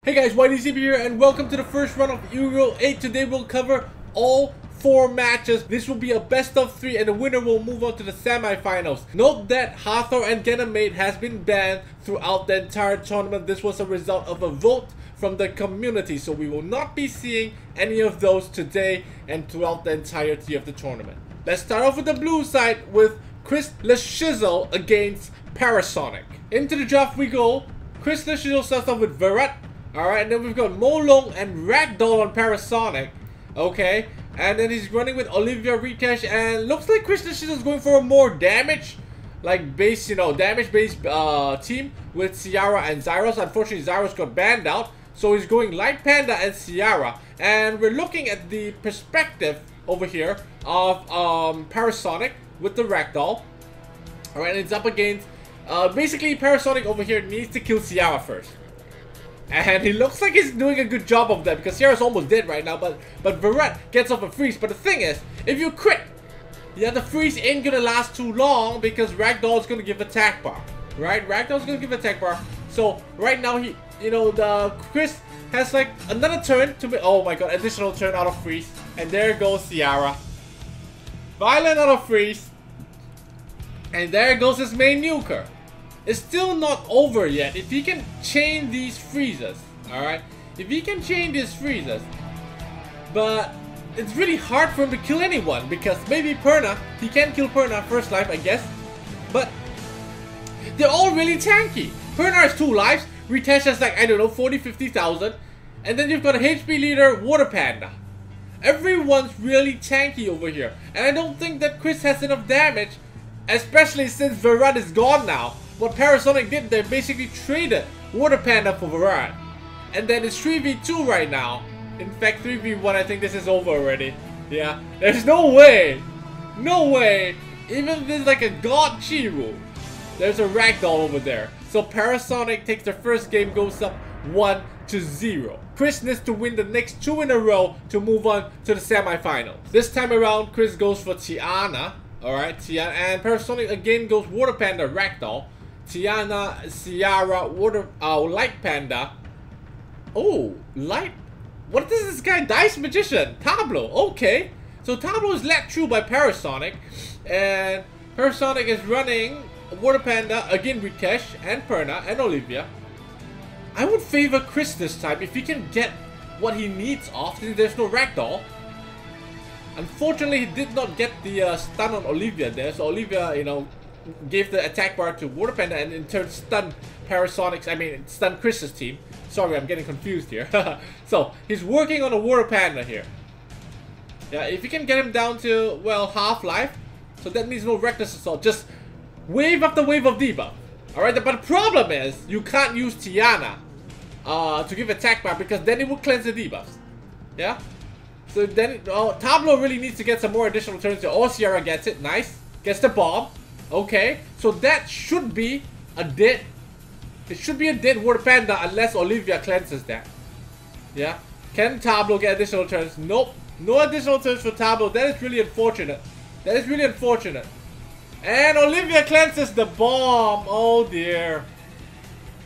Hey guys, YDCB here and welcome to the first run of Euro 8. Today we'll cover all 4 matches. This will be a best of 3 and the winner will move on to the semi-finals. Note that Hathor and Ganymede has been banned throughout the entire tournament. This was a result of a vote from the community, so we will not be seeing any of those today and throughout the entirety of the tournament. Let's start off with the blue side with Chris LeShizzle against Parasonic. Into the draft we go. Chris LeShizzle starts off with Virat. Alright, and then we've got Molong and Ragdoll on Parasonic. Okay, and then he's running with Olivia Retash, and looks like Chris LeShizzle is going for a more damage, like base, damage-based team with Ciara and Zyros. Unfortunately, Zyros got banned out, so he's going Light Panda and Ciara. And we're looking at the perspective over here of Parasonic with the Ragdoll. Alright, and it's up against, basically Parasonic over here needs to kill Ciara first. And he looks like he's doing a good job of that because Ciara's almost dead right now, but Virat gets off a freeze. But the thing is, if you crit, yeah, the freeze ain't gonna last too long because Ragdoll's gonna give attack bar, right? Ragdoll's gonna give attack bar. So right now the Chris has like another turn to be. Oh my god, additional turn out of freeze, and there goes Ciara. Violent out of freeze, and there goes his main nuker. It's still not over yet. If he can chain these freezes, alright? If he can chain these freezes, but it's really hard for him to kill anyone because maybe Perna, he can kill Perna first life, I guess. But they're all really tanky. Perna has 2 lives, Ritesh has like, I don't know, 40, 50,000. And then you've got a HP leader, Water Panda. Everyone's really tanky over here. And I don't think that Chris has enough damage, especially since Virat is gone now. What Parasonic did, they basically traded Water Panda for Virat. And then it's 3v2 right now. In fact, 3v1, I think this is over already. Yeah, there's no way. No way. Even if there's like a God Chiru, there's a Ragdoll over there. So Parasonic takes their first game, goes up 1-0. Chris needs to win the next 2 in a row to move on to the semifinals. This time around, Chris goes for Tiana. Alright, Tiana. And Parasonic again goes Water Panda, Ragdoll. Tiana, Ciara, Light Panda. Oh, Light. What is this guy? Dice Magician. Tableau. Okay. So Tableau is led through by Parasonic. And Parasonic is running Water Panda, again Ritesh, and Perna, and Olivia. I would favor Chris this time if he can get what he needs off, since there's no Ragdoll. Unfortunately, he did not get the stun on Olivia there. So Olivia, gave the attack bar to Water Panda and in turn stunned stunned Chris's team. Sorry, I'm getting confused here. So, he's working on a Water Panda here. Yeah, if you can get him down to, well, half life, so that means no Reckless Assault, just wave after wave of debuff. Alright, but the problem is, you can't use Tiana to give attack bar because then it will cleanse the debuffs. Yeah? So then, Tableau really needs to get some more additional turns. Oh, Ciara gets it, nice. Gets the bomb. Okay, so that should be a dead. It should be a dead Water Panda unless Olivia cleanses that. Yeah. Can Tableau get additional turns? Nope. No additional turns for Tableau. That is really unfortunate. That is really unfortunate. And Olivia cleanses the bomb. Oh dear.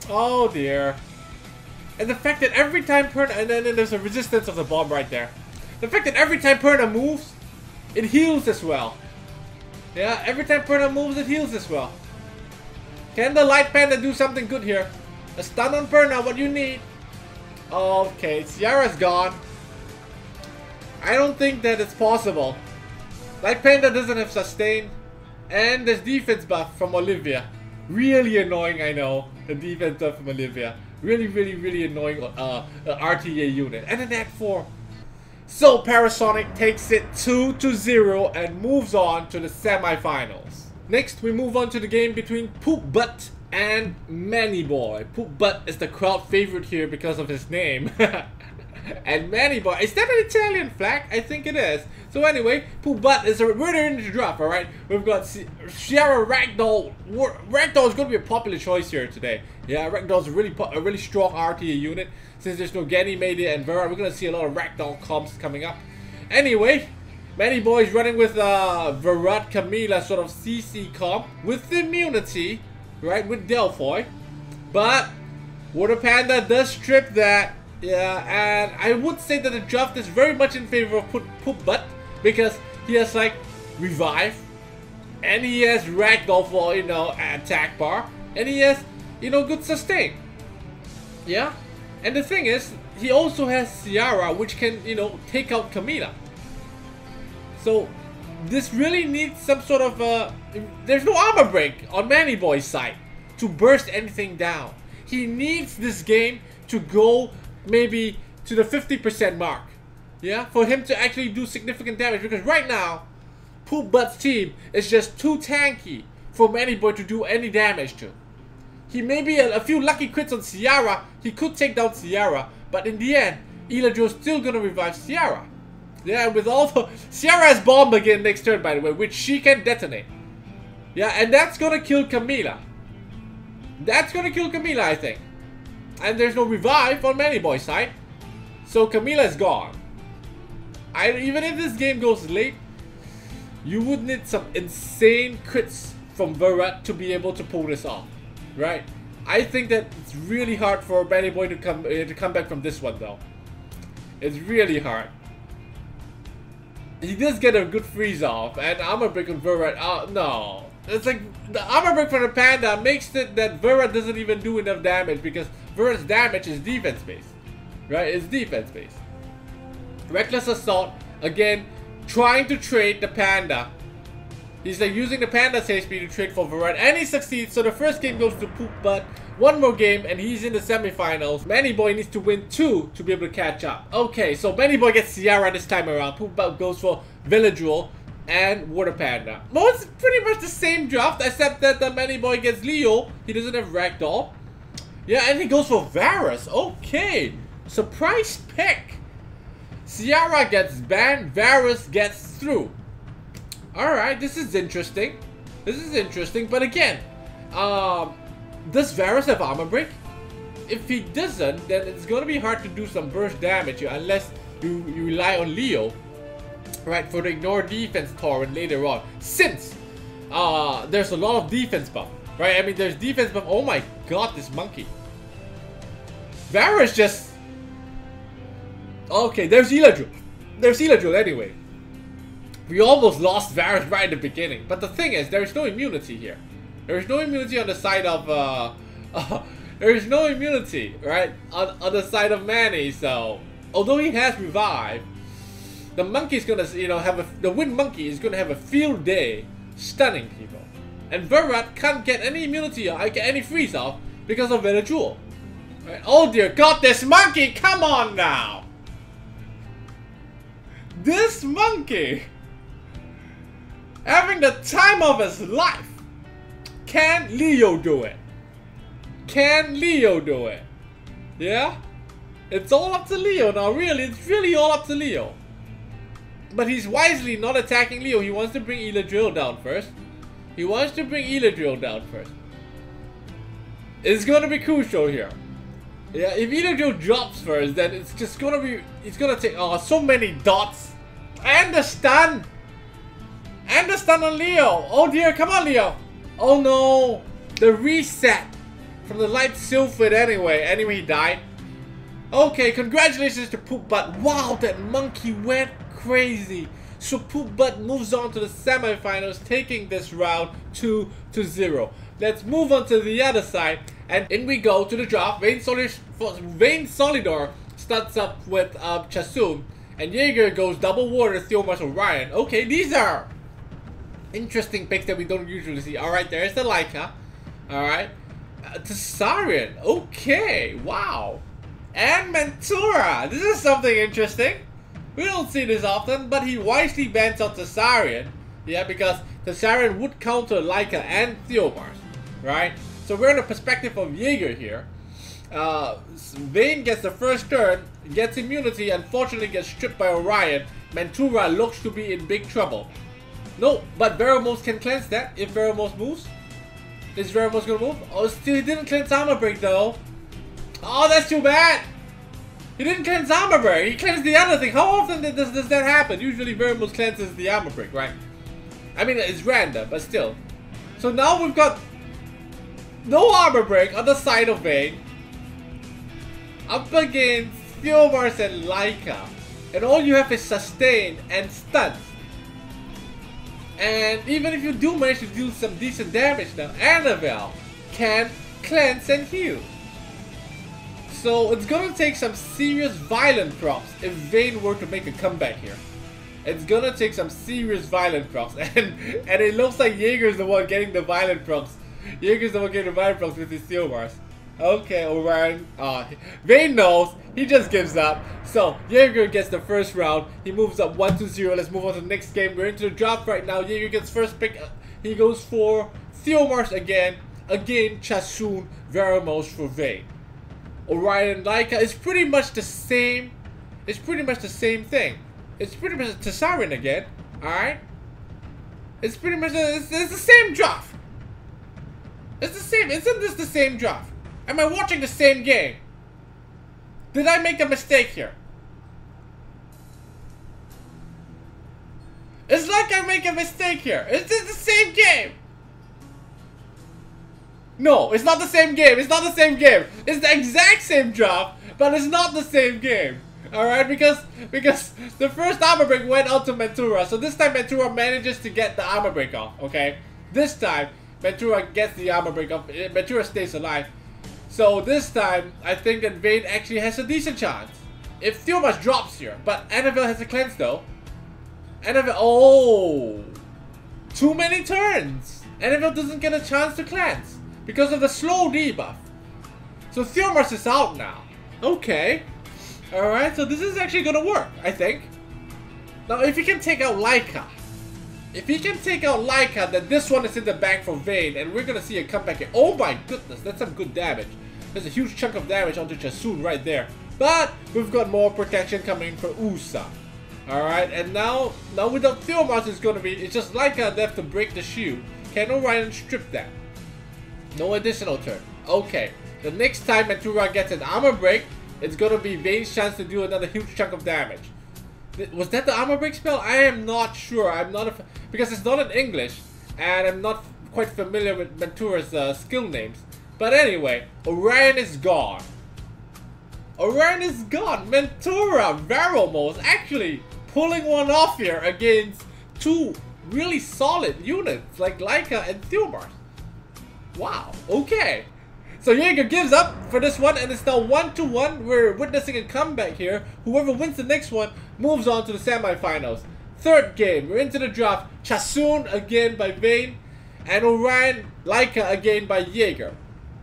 Oh dear. And the fact that every time Perna, and then there's a resistance of the bomb right there. The fact that every time Perna moves, it heals as well. Yeah, every time Perna moves, it heals as well. Can the Light Panda do something good here? A stun on Perna, what you need. Okay, Ciara's gone. I don't think that it's possible. Light Panda doesn't have sustain. And there's defense buff from Olivia. Really annoying, I know. The defense buff from Olivia. Really, really, really annoying RTA unit. And a nat 4. So Parasonic takes it 2-0 and moves on to the semifinals. Next, we move on to the game between Poop Butt and Manny Boy. Poop Butt is the crowd favorite here because of his name. And Manny Boy, is that an Italian flag? I think it is. So anyway, Poop Butt is we're in the draft, alright? We've got Ciara, Ragdoll. Ragdoll is going to be a popular choice here today. Yeah, Ragdoll's a really strong RTA unit. Since there's no Ganymede and Virat, we're going to see a lot of Ragdoll comps coming up. Anyway, Manny Boy is running with Virat Camila sort of CC comp with immunity, right, with Delphoy. But Water Panda does trip that. Yeah, and I would say that the draft is very much in favor of Poop Butt because he has like Revive, and he has Ragdoll for, you know, attack bar, and he has, you know, good sustain. Yeah, and the thing is, he also has Ciara, which can, you know, take out Camila. So this really needs some sort of there's no armor break on Manny Boy's side to burst anything down. He needs this game to go maybe to the 50% mark, yeah, for him to actually do significant damage, because right now Poop Butt's team is just too tanky for Manny Boy to do any damage to. He may be a few lucky crits on Ciara, he could take down Ciara, but in the end, Eladril's still gonna revive Ciara. Yeah, with all the... Ciara has bomb again next turn, by the way, which she can detonate. Yeah, and that's gonna kill Camila. That's gonna kill Camila, I think. And there's no revive on Manny Boy's side, so Camila is gone. Even if this game goes late, you would need some insane crits from Verrat to be able to pull this off, right? I think that it's really hard for Manny Boy to come back from this one, though. It's really hard. He does get a good freeze off, and armor break on Verrat. Oh no, it's like the armor break from the Panda makes it that Verrat doesn't even do enough damage because Verrat's damage is defense based, right? It's defense based. Reckless Assault again, trying to trade the Panda. He's like using the Panda's HP to trade for Verrat, and he succeeds. So the first game goes to Poop Butt. One more game, and he's in the semifinals. Manny Boy needs to win 2 to be able to catch up. Okay, so Manny Boy gets Ciara this time around. Poop Butt goes for Villadrul and Water Panda. Well, it's pretty much the same draft, except that the Manny Boy gets Leo. He doesn't have Ragdoll. Yeah, and he goes for Varus. Okay, surprise pick. Ciara gets banned, Varus gets through. Alright, this is interesting. This is interesting, but again, does Varus have armor break? If he doesn't, then it's gonna be hard to do some burst damage here unless you rely on Leo, right, for the ignore defense torrent later on. Since there's a lot of defense buff, right? I mean, there's defense buff. Oh my god, this monkey. Varus just... Okay, there's Eladril. There's Eladril anyway. We almost lost Varus right in the beginning. But the thing is, there is no immunity here. There is no immunity on the side of... there is no immunity, right? On the side of Manny, so... Although he has Revive, the monkey's gonna, you know, the Wind Monkey is gonna have a field day stunning people. And Verrat can't get any immunity or get any freeze off because of Villadrul. Right? Oh dear god, this monkey! Come on now! This monkey! Having the time of his life! Can Leo do it? Can Leo do it? Yeah? It's all up to Leo now, really. It's really all up to Leo. But he's wisely not attacking Leo. He wants to bring Eladril down first. He wants to bring Eladril down first. It's gonna be crucial here. Yeah, if Eladril drops first, then it's just gonna be... It's gonna take... Oh, so many dots. And the stun! And the stun on Leo! Oh dear, come on Leo! Oh no! The reset! From the light Sylphid anyway. Anyway, he died. Okay, congratulations to Poop Butt. Wow, that monkey went crazy. So Poop Butt moves on to the semifinals, taking this round 2-0. Let's move on to the other side. And in we go to the draft. Vayne Solidor starts up with Chasun. And Jaeger goes double water, Theomars Orion. Okay, these are interesting picks that we don't usually see. Alright, there's the Leica. Alright. Tessarion. Okay, wow. And Mentura. This is something interesting. We don't see this often, but he wisely bans out Tessarion. Yeah, because Tessarion would counter Leica and Theomars. Right? So we're in the perspective of Jaeger here. Vayne gets the first turn, gets immunity, unfortunately gets stripped by Orion. Mentura looks to be in big trouble. No, but Veromos can cleanse that if Veromos moves. Is Veromos gonna move? Oh, still he didn't cleanse armor break though. Oh, that's too bad. He didn't cleanse armor break. He cleansed the other thing. How often does that happen? Usually Veromos cleanses the armor break, right? I mean, it's random, but still. So now we've got no armor break on the side of Vayne. up against Theomars and Laika. And all you have is sustain and stuns. And even if you do manage to do some decent damage now, Annabelle can cleanse and heal. So it's gonna take some serious violent procs if Vayne were to make a comeback here. It's gonna take some serious violent procs, and it looks like Jaeger's the one getting the violent procs. Jaeger's the one getting the violent procs with his Theomars. Okay, Orion. Vayne knows. He just gives up. So Jaeger gets the first round. He moves up 1-0. Let's move on to the next game. We're into the draft right now. Jaeger gets first pick. He goes for Theomars again. Again, Chasun, Veramos for Vayne. Orion Laika is pretty much the same. It's pretty much the same thing. It's pretty much Tessarion again. Alright? It's pretty much it's the same draft. It's the same. Isn't this the same draft? Am I watching the same game? Did I make a mistake here? It's like I make a mistake here. Is this the same game? No, it's not the same game. It's not the same game. It's the exact same draft, but it's not the same game. Alright, because the first armor break went out to Mentura, so this time Mentura manages to get the armor break off, okay? This time, Mentura gets the armor break off. Mentura stays alive. So this time, I think that Vayne actually has a decent chance. If Theomars drops here, but Annabelle has a cleanse though. Annabelle, oh! Too many turns! Annabelle doesn't get a chance to cleanse because of the slow debuff. So Theomars is out now. Okay. Alright, so this is actually gonna work, I think. Now, if he can take out Laika, then this one is in the bag for Vayne, and we're gonna see a comeback here. Oh my goodness, that's some good damage. There's a huge chunk of damage onto Chasun right there. But we've got more protection coming for Usa. Alright, and now without Theomars, it's just Laika left to break the shield. Can Orion strip that? No additional turn. Okay, the next time Mentura gets an armor break, it's gonna be Vayne's chance to do another huge chunk of damage. Was that the armor break spell? I am not sure. I'm not because it's not in English, and I'm not quite familiar with Mentura's skill names. But anyway, Orion is gone. Orion is gone. Mentura, Veramos actually pulling one off here against two really solid units like Laika and Theomars. Wow. Okay. So Jaeger gives up for this one, and it's now 1-1. We're witnessing a comeback here. Whoever wins the next one moves on to the semifinals. Third game, we're into the draft. Chasun again by Vayne, and Orion Laika again by Jaeger.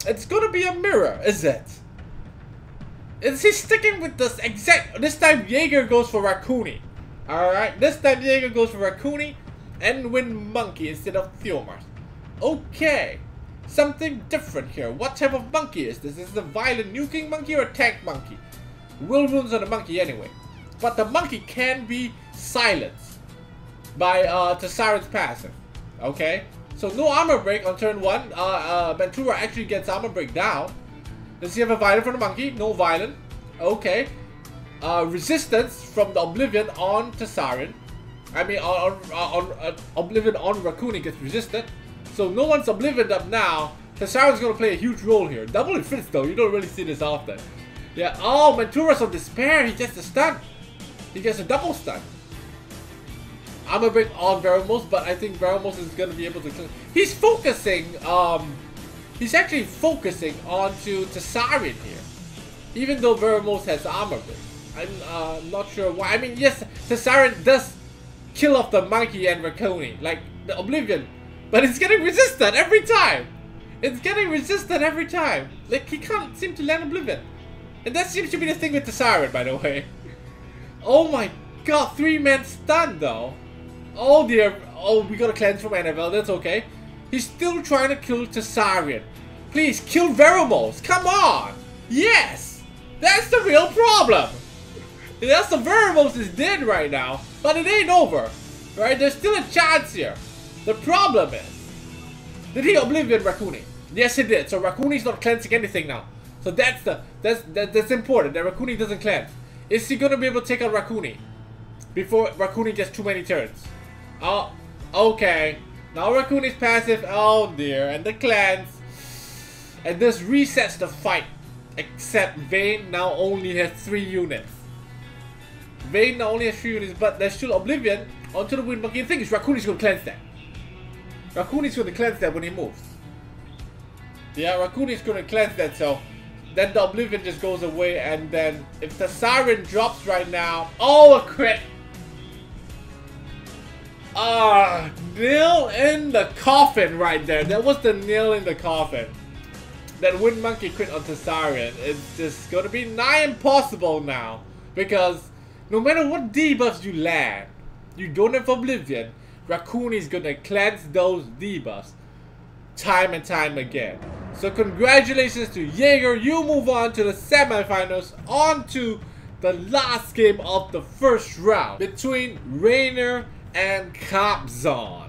It's gonna be a mirror, is it? Is he sticking with this exact? This time Jaeger goes for Raccoony. Alright, this time Jaeger goes for Raccoony and win Monkey instead of Theomars. Okay. Something different here. What type of monkey is this? Is it a violent nuking monkey or a tank monkey? Will runes on the monkey anyway. But the monkey can be silenced by Tessarion's passive. Okay? So no armor break on turn 1. Mentura actually gets armor break down. Does he have a violent for the monkey? No violent. Okay. Resistance from the Oblivion on Tessarion. I mean on Oblivion on Raccoony gets resisted. So no one's Oblivioned up now. Tessarion's gonna play a huge role here. Double it fits though, you don't really see this often. Yeah, oh, Mentura's on Despair, he gets a stun. He gets a double stun. Armor break on Veramos, but I think Veramos is gonna be able to kill. He's focusing, he's actually focusing onto Tessarion here. Even though Veramos has armor break. I'm not sure why. I mean, yes, Tessarion does kill off the monkey and Raccoony, like the Oblivion. But it's getting resisted every time. It's getting resisted every time. Like, he can't seem to land Oblivion. And that seems to be the thing with Tessarion, by the way. Oh my god, 3-man stun though. Oh dear. Oh, we got a cleanse from Annabelle, that's okay. He's still trying to kill Tessarion. Please, kill Veramos. Come on. Yes. That's the real problem. That's the Veramos is dead right now. But it ain't over. Right? There's still a chance here. The problem is, did he Oblivion Raccoony? Yes, he did. So Raccoony's not cleansing anything now. So that's important. That Raccoony doesn't cleanse. Is he gonna be able to take out Raccoony before Raccoony gets too many turns? Oh, okay. Now Raccoony's passive. Oh dear, and the cleanse, and this resets the fight. Except Vayne now only has 3 units. Vayne now only has 3 units, but there's still Oblivion onto the Wind Monkey. The thing is, Raccoon is going to cleanse that. Raccoon is going to cleanse that when he moves. Yeah, Raccoon is going to cleanse that, so then the Oblivion just goes away, and then if the Siren drops right now... Oh, a crit! Nail in the coffin right there. That was the nail in the coffin. That Wind Monkey crit onto Siren. It's just gonna be nigh impossible now. Because no matter what debuffs you land, you don't have Oblivion, Raccoon is gonna cleanse those debuffs time and time again. So congratulations to Jaeger. You move on to the semifinals, on to the last game of the first round between Rainer and Kobzon.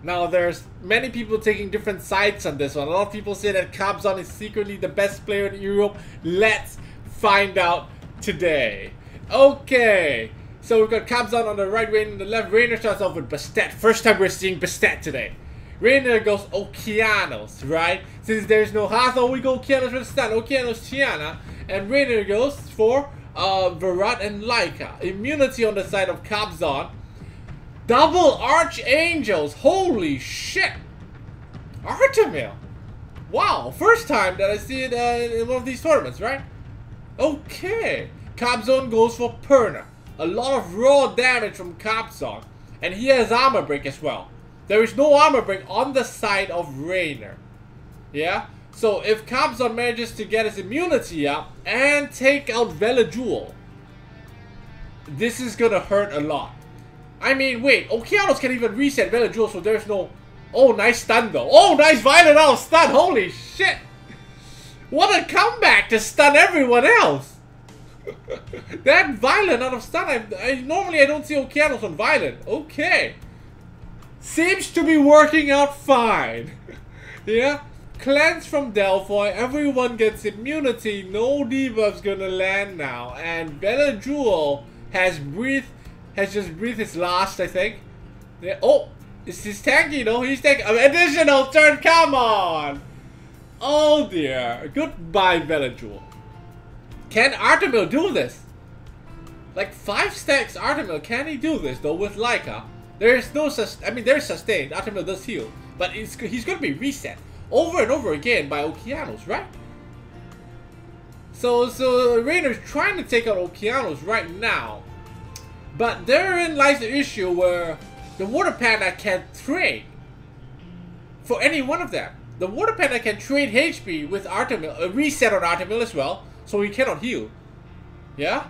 Now there's many people taking different sides on this one. A lot of people say that Kobzon is secretly the best player in Europe. Let's find out today. Okay, so we've got Kobzon on the right, Rainer on the left. Rainer starts off with Bastet. First time we're seeing Bastet today. Rainer goes Okeanos, right? Since there's no Hathor, we go Okeanos for the stun. Okeanos Tiana. And Rainer goes for Virat and Laika. Immunity on the side of Kobzon. Double Archangels! Holy shit! Artemil! Wow, first time that I see it in one of these tournaments, right? Okay. Kobzon goes for Perna. A lot of raw damage from Kobzon. And he has armor break as well. There is no armor break on the side of Rainer. Yeah? So if Kobzon manages to get his immunity up and take out Veladjul, this is gonna hurt a lot. I mean, wait, Okeanos can even reset Veladjul, so there's no... Oh, nice stun though. Oh, nice Violent out of stun. Holy shit. What a comeback to stun everyone else. That Violent out of stun, normally I don't see Okeanos on Violent. Okay. Seems to be working out fine. Yeah. Cleanse from Delphoy. Everyone gets immunity. No debuff's gonna land now. And Veladjul has just breathed his last, I think. Yeah. Oh, this is tanky though. He's taking an additional turn. Come on. Oh dear. Goodbye, Veladjul. Can Artemil do this? Like 5 stacks Artemil. Can he do this though with Laika? There's no there's sustained. Artemil does heal, but he's going to be reset over and over again by Okeanos, right? So Rainer's trying to take out Okeanos right now. But therein lies the issue where the Water Panda can trade for any one of them. The Water Panda can trade HP with Artemil, a reset on Artemil as well, so he cannot heal. Yeah?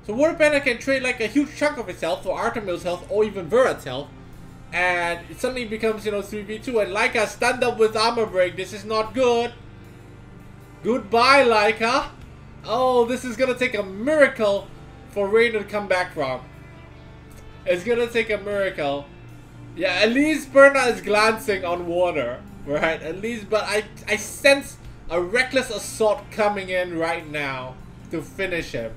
So Water Panda can trade like a huge chunk of its health for Artemil's health or even Virat's health. And it suddenly becomes, 3v2. And Laika stunned up with armor break. This is not good. Goodbye, Laika. Oh, this is gonna take a miracle for Rainer to come back from. It's gonna take a miracle. Yeah, at least Perna is glancing on water. Right, at least, but I sense a reckless assault coming in right now to finish him.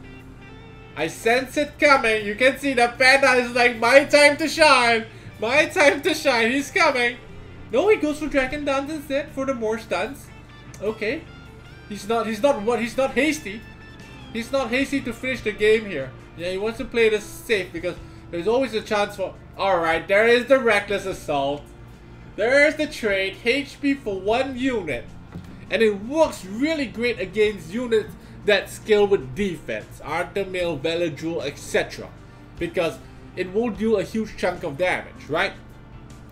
I sense it coming. You can see the Panda is like, my time to shine. My time to shine. He's coming. No, he goes for Dragon Dance instead for the more stuns. Okay. He's not hasty. He's not hasty to finish the game here. Yeah, he wants to play this safe because there's always a chance for... Alright, there is the reckless assault. There's the trade. HP for 1 unit. And it works really great against units that scale with defense. Artemil, Veladjul, etc. Because it will do a huge chunk of damage, right?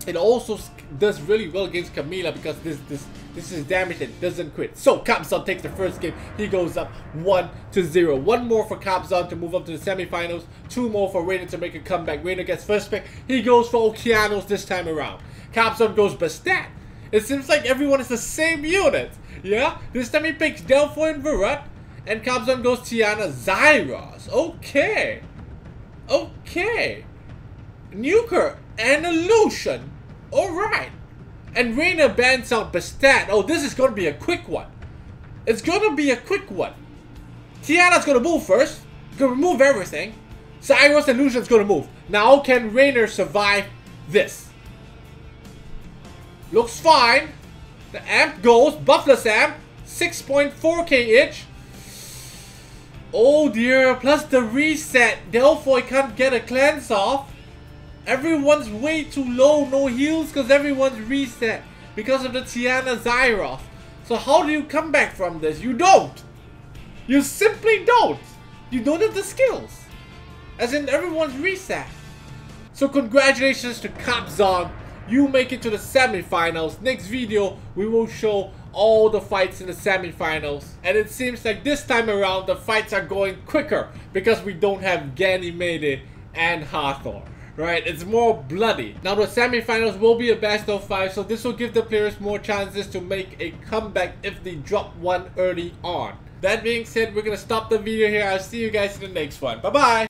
It also does really well against Camila because this is damage that doesn't quit. So Kobzon takes the first game. He goes up 1-0. 1 more for Kobzon to move up to the semifinals. 2 more for Rainer to make a comeback. Rainer gets first pick. He goes for Okeanos this time around. Kobzon goes Bastet. It seems like everyone is the same unit. Yeah? This time he picks Delphoy and Virat. And Kobzon goes Tiana Zyros. Okay. Okay. Nuker and Illusion. Alright. And Rainer bans out Bastet. Oh, this is going to be a quick one. It's going to be a quick one. Tiana's going to move first. Going to remove everything. Zyros and Illusion's going to move. Now can Rainer survive this? Looks fine. The amp goes. Buffless amp. 6.4k each. Oh dear, plus the reset. Delphoid can't get a cleanse off. Everyone's way too low, no heals because everyone's reset because of the Tiana Zyros. So how do you come back from this? You don't. You simply don't. You don't have the skills. As in everyone's reset. So congratulations to Capzon. You make it to the semifinals. Next video, we will show all the fights in the semifinals. And it seems like this time around, the fights are going quicker because we don't have Ganymede and Hathor. Right? It's more bloody. Now the semifinals will be a best of 5, so this will give the players more chances to make a comeback if they drop one early on. That being said, we're gonna stop the video here. I'll see you guys in the next one. Bye bye!